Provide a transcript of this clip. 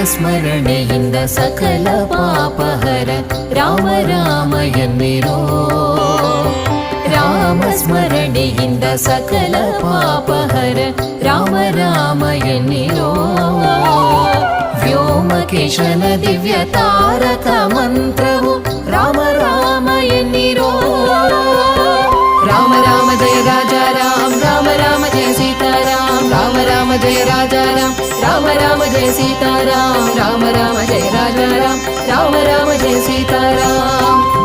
ಸ್ಮರಣೆಯಿಂದ ಸಕಲ ಪಾಪಹರ ರಾಮ ರಾಮ ಎನ್ನಿರೋ ರಾಮ ಸ್ಮರಣೆಯಿಂದ ಸಕಲ ಪಾಪಹರ ರಾಮ ರಾಮ ಎನ್ನಿರೋ ವ್ಯೋಮಕೇಶನ ದಿವ್ಯ ತಾರಕ ಮಂತ್ರವು ರಾಮ ರಾಮ ಎನ್ನಿರೋ ರಾಮ ರಾಮ ಜಯ ರಾಜಾ ರಾಮ ರಾಮ ರಾಮ ಜಯ ಸೀತಾರಾಮ ರಾಮ ರಾಮ ಜಯ ರಾಜಾ ರಾಮ ರಾಮ ರಾಮ ಜಯ ಸೀತಾರಾಮ ರಾಮ ರಾಮ ಜಯ ರಾಜಾ ರಾಮ ರಾಮ ರಾಮ ಜಯ ಸೀತಾರಾಮ